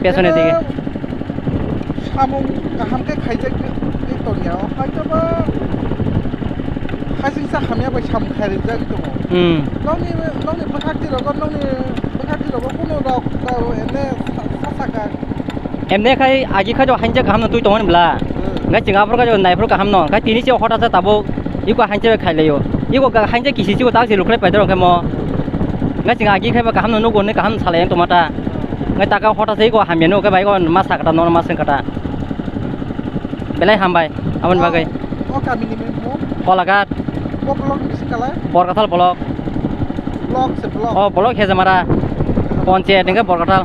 পেছনের দিকে সামুং গাহামকে খাইজাক এই তনিয়াও হয়তোবা হাজিংসা হামিয়া বাই সামুং খাইজাক দङ नोंनि बखारति रगो कुनो रग एने सासाका एमने खाय आगि खाजो हांजे गाहाम तुइ तङनब्ला गाय जिंगाफोर गाजो नायफोर गाहाम न गाय तिनि सेव हटा ताबो इको हांजे खायलायो इको हांजे किसिसिको ताक जे लुखले पाइदर के म गाय जिंगा आगि खायबा गाहाम नु गने गाहाम सालायन टमाटा गाय ताका हटा सेको हामियानो के बायगो मासा काटा न मास काटा बेलाय हामबाय आमन बागै ओ गामिनि मेमो पलागात ब्लक बिसिकाला बरकाथाल ब्लक ब्लक से ब्लक ब्लक हेजामारा पंचायत निके बरकाथाल